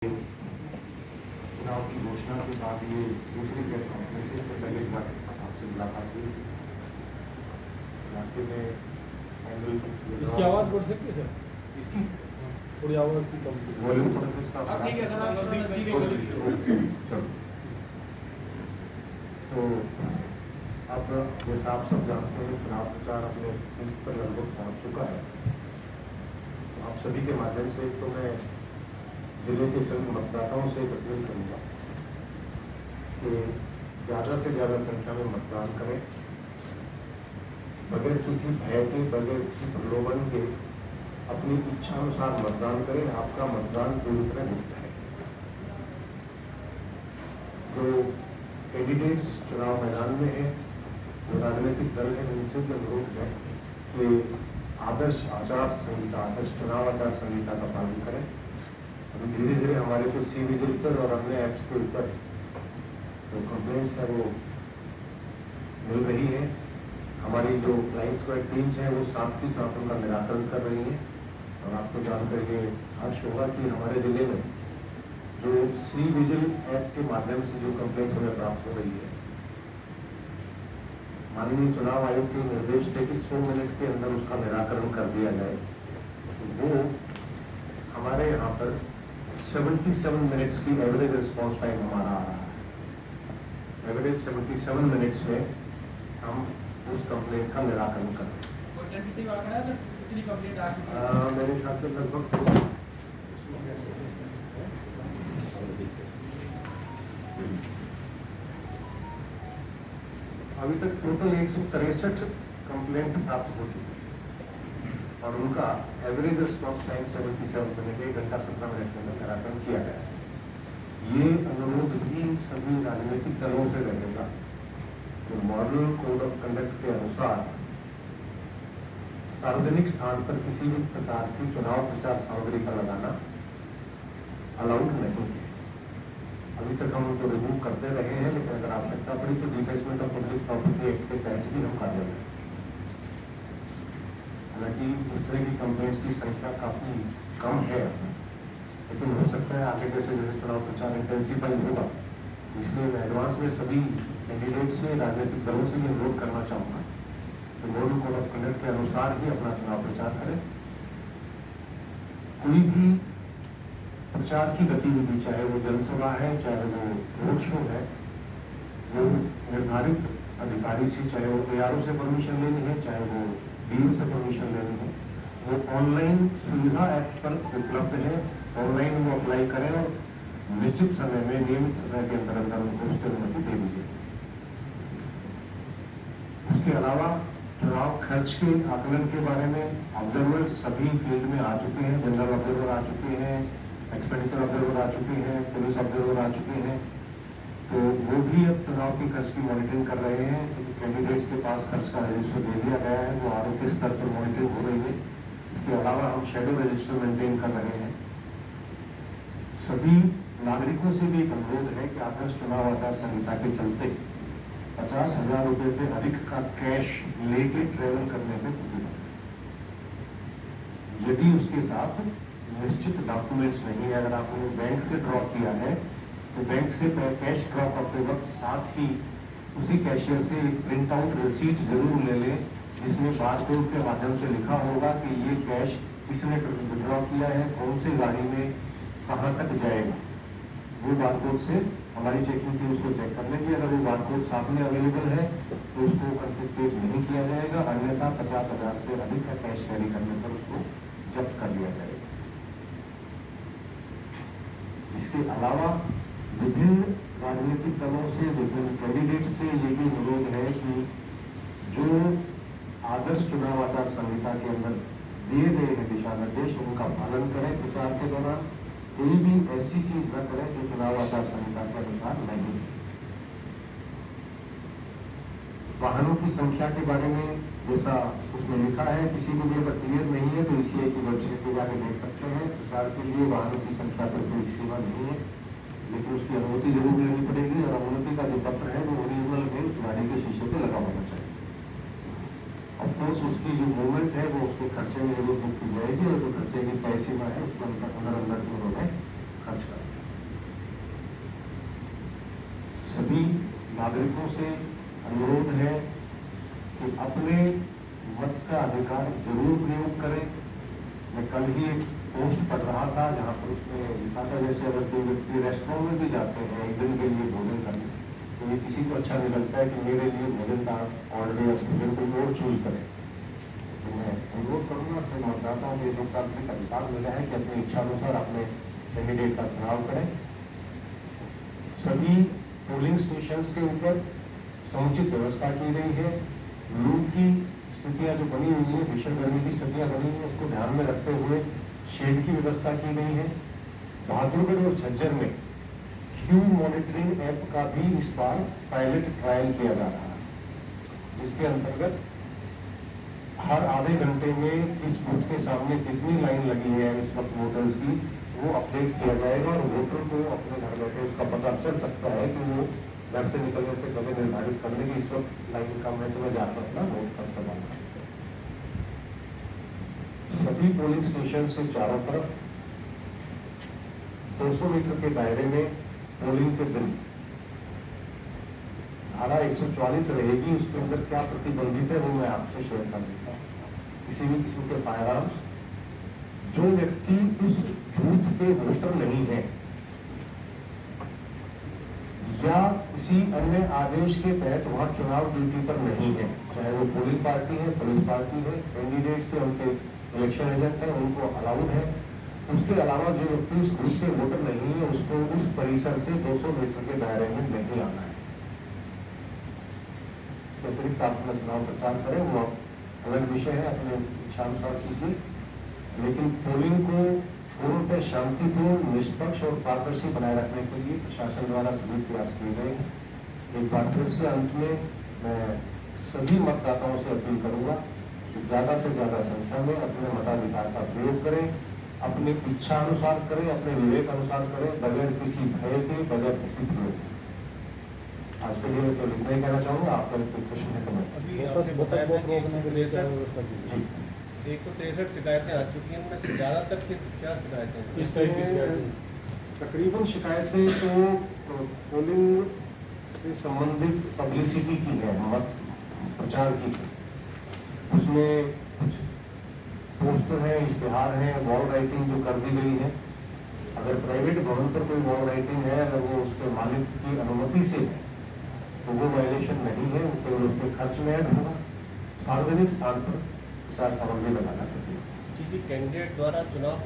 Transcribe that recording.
चुनाव की घोषणा के बाद ये दूसरी प्रेस कॉन्फ्रेंस से पहले एक बार आपसे मुलाकात हुई इलाके में एनुअल। इसकी आवाज़ बढ़ सकती है सर? इसकी थोड़ी आवाज़ सी कम वॉल्यूम थोड़ा सा इसका ठीक है सर, आप नजदीक चलो। तो अब जैसा आप सब जानते हैं चुनाव प्रचार अपने पीक पर लगभग पहुंच चुका है। तो आप सभी के माध्यम से तो मैं जिले के सभी मतदाताओं से अपील करूंगा कि ज़्यादा से ज़्यादा संख्या में मतदान करें, बगैर किसी भय के, बगैर किसी प्रलोभन के अपनी इच्छा अनुसार मतदान करें। आपका मतदान पूरी तरह मुक्त है। जो कैंडिडेट्स चुनाव मैदान में हैं, जो राजनीतिक दल हैं, उनसे भी अनुरोध है कि आदर्श आचार संहिता, आदर्श चुनाव आचार संहिता का पालन करें। अभी धीरे धीरे हमारे को सी विजिल पर और अन्य ऐप्स के ऊपर जो कंप्लेंट्स है वो मिल रही है। हमारी जो फ्लाइंग स्क्वाड टीम्स हैं वो साथ ही साथ उनका निराकरण कर रही हैं। और आपको जानकर ये हर्ष होगा कि हमारे जिले में जो सी विजिल ऐप के माध्यम से जो कंप्लेंट्स हमें प्राप्त हो रही है, माननीय चुनाव आयोग के निर्देश थे कि 100 मिनट के अंदर उसका निराकरण कर दिया जाए। तो वो हमारे यहाँ पर 77 मिनट्स की एवरेज रिस्पॉन्स टाइम हमारा आ रहा है। एवरेज 77 मिनट्स में हम उस कंप्लेंट का निराकरण कर रहे हैं। कितनी कंप्लेंट आ चुकी है? मेरे ख्याल से लगभग अभी तक टोटल 163 कंप्लेंट प्राप्त हो चुकी है और उनका एवरेज रिस्पॉन्स टाइम 77 मिनट, 1 घंटा 17 मिनट के अंदर निराकरण किया गया है। ये अनुरोध भी सभी राजनीतिक दलों से रहेगा तो मॉडल कोड ऑफ कंडक्ट के अनुसार सार्वजनिक स्थान पर किसी भी प्रकार की चुनाव प्रचार सामग्री का लगाना अलाउड नहीं है। अभी तक हम उनको रिमूव करते रहे हैं, लेकिन अगर आवश्यकता पड़ी तो defacement of public property act के तहत भी हम कार्य करें। हालांकि उस तरह की कंप्लेंट्स की संख्या काफी कम है, लेकिन हो सकता है आगे जैसे जैसे चुनाव प्रचार इंटेंसिफाई होगा, इसलिए मैं एडवांस में सभी कैंडिडेट से, राजनीतिक दलों से भी अनुरोध करना चाहूँगा कि मॉडल कोड ऑफ कंडक्ट के अनुसार ही अपना चुनाव प्रचार करें। कोई भी प्रचार की गतिविधि, चाहे वो जनसभा है, चाहे वो रोड शो है, वो निर्धारित अधिकारी से, चाहे वो ARO से परमिशन लेनी है, चाहे वो DO से परमिशन लेनी है, वो ऑनलाइन सुविधा ऐप पर उपलब्ध है। ऑनलाइन वो अप्लाई करें और निश्चित समय में, नियमित समय के अंदर अंदर उनको उसकी अनुमति दे दीजिए। उसके अलावा चुनाव खर्च के आकलन के बारे में ऑब्जर्वर सभी फील्ड में आ चुके हैं। जनरल ऑब्जर्वर आ चुके हैं, एक्सपेंडिचर ऑब्जर्वर आ चुके हैं, पुलिस ऑब्जर्वर आ चुके हैं। तो वो भी अब चुनाव की खर्च की मॉनिटरिंग कर रहे हैं। क्योंकि कैंडिडेट्स के पास खर्च का रजिस्टर दे दिया गया है, वो RO के स्तर पर मॉनिटरिंग हो रही है। इसके अलावा हम शेडो रजिस्टर मेंटेन कर रहे हैं। सभी नागरिकों से भी एक अनुरोध है कि आदर्श चुनाव आचार संहिता के चलते 50,000 रुपए से अधिक का कैश लेके ट्रेवल करने में प्रतिबंध, यदि उसके साथ निश्चित डॉक्यूमेंट्स नहीं है। अगर आपने बैंक से ड्रॉ किया है तो बैंक से कैश ड्रॉ करते वक्त साथ ही उसी कैशियर से एक प्रिंट आउट रिसीट जरूर ले लें, जिसमें बारकोड के माध्यम से लिखा होगा कि ये कैश किसने विड्रॉ किया है, कौन सी गाड़ी में, कहाँ तक जाएगा। वो बारकोड से हमारी चेकिंग टीम उसको चेक कर लेगी। अगर वो बारकोड साथ में अवेलेबल है तो उसको कन्फिस्केट नहीं किया जाएगा, अन्यथा 50,000 से अधिक का कैश कैरी करने पर उसको जब्त कर लिया जाएगा। इसके अलावा विभिन्न राजनीतिक दलों से, विभिन्न कैंडिडेट से ये भी अनुरोध है कि जो आदर्श चुनाव आचार संहिता के अंदर दिए गए हैं दिशा निर्देश, उनका पालन करें। प्रचार के दौरान कोई भी ऐसी चीज न करें जो चुनाव आचार संहिता के अनुसार नहीं है। वाहनों की संख्या के बारे में जैसा उसमें लिखा है, किसी को भी अगर क्लियर नहीं है तो ECI की वेबसाइट पर जाकर देख सकते हैं। प्रचार के लिए वाहनों की संख्या पर कोई सीमा नहीं है, लेकिन उसकी अनुमति जरूर लेनी पड़ेगी और अनुमति का जो पत्र है वो ओरिजिनल में उस गाड़ी के शीशे पे लगा होना चाहिए। ऑफकोर्स उसकी जो मूवमेंट है वो उसके खर्चे में जरूर बुक की जाएगी और जो खर्चे की तय सीमा है उसके अंदर अंदर उन्होंने खर्च करना। सभी नागरिकों से अनुरोध है कि अपने मत का अधिकार जरूर प्रयोग करें। मैं कल ही एक पोस्ट पढ़ रहा था जहां पर उसमें लिखा था, जैसे अगर कोई व्यक्ति रेस्टोरेंट में भी जाते हैं एक दिन के लिए भोजन करने, तो ये किसी को अच्छा नहीं लगता है कि मेरे लिए भोजन का ऑर्डर या भोजन कोई और चूज करे। तो मैं अनुरोध करूंगा अपने मतदाताओं को, लोकतांत्रिक अधिकार मिला है कि अपनी इच्छा अनुसार अपने कैंडिडेट का चुनाव करें। सभी पोलिंग स्टेशंस के ऊपर समुचित व्यवस्था की गई है। लू की स्थितियां जो बनी हुई है, भीषण गर्मी की स्थितियां बनी हुई है, उसको ध्यान में रखते हुए शेड की व्यवस्था की गई है। बहादुरगढ़ और झज्जर में क्यू मॉनिटरिंग ऐप का भी इस बार पायलट ट्रायल किया जा रहा है, जिसके अंतर्गत हर आधे घंटे में किस बूथ के सामने कितनी लाइन लगी है इस वक्त वोटर्स की, वो अपडेट किया जाएगा और वोटर को अपने घर बैठे उसका पता चल सकता है कि वो घर से निकलने से पहले निर्धारित करने की इस वक्त लाइन कम है तो मैं जाकर अपना वोट का इस्तेमाल करूँ। सभी पोलिंग स्टेशन के चारों तरफ 200 मीटर के दायरे में पोलिंग के दिन धारा 144 रहेगी, उसके अंदर क्या प्रतिबंधित है वो मैं आपसे शेयर कर देता हूँ। किसी भी किस्म के फायर आर्म्स, जो व्यक्ति उस बूथ के वोटर नहीं है या किसी अन्य आदेश के तहत वहां चुनाव ड्यूटी पर नहीं है, चाहे वो पोलिंग पार्टी है, पुलिस पार्टी है, कैंडिडेट से उनके इलेक्शन एजेंट है, उनको अलाउड है। उसके अलावा जो व्यक्ति उस ग्रुप के वोटर नहीं है उसको उस परिसर से 200 मीटर के दायरे में नहीं आना है। अतिरिक्त आप अपना चुनाव प्रचार करें, वो अलग विषय है, अपने इच्छानुसार कीजिए, लेकिन पोलिंग को पूर्णतः शांतिपूर्ण, निष्पक्ष और पारदर्शी बनाए रखने के लिए प्रशासन द्वारा सभी प्रयास किए गए हैं। एक बार फिर से अंत में मैं सभी मतदाताओं से अपील करूंगा कि ज्यादा से ज्यादा संख्या में अपने मताधिकार का प्रयोग करें, अपनी इच्छा अनुसार करें, अपने विवेक अनुसार करें, बगैर किसी भय के, बगैर किसी प्रयोग के। आज के लिए मैं तो इतना ही कहना चाहूंगा। आपका कोई प्रश्न है तो मैं अभी आपने बताया था कि 163 163 शिकायतें आ चुकी हैं, उनमें से ज्यादातर क्या शिकायतें हैं? किस टाइप की शिकायतें? तकरीबन शिकायतें तो पोलिंग से संबंधित पब्लिसिटी की है, मत प्रचार की है। उसमें कुछ पोस्टर है, इश्तिहार है, वॉल राइटिंग जो कर दी गई है। अगर प्राइवेट भवन पर कोई वॉल राइटिंग है, अगर वो उसके मालिक की अनुमति से है तो वो वायलेशन नहीं है, वो केवल उसके खर्च में ऐड होगा। सार्वजनिक स्थान पर प्रचार सामग्री लगाना चाहिए। किसी कैंडिडेट द्वारा चुनाव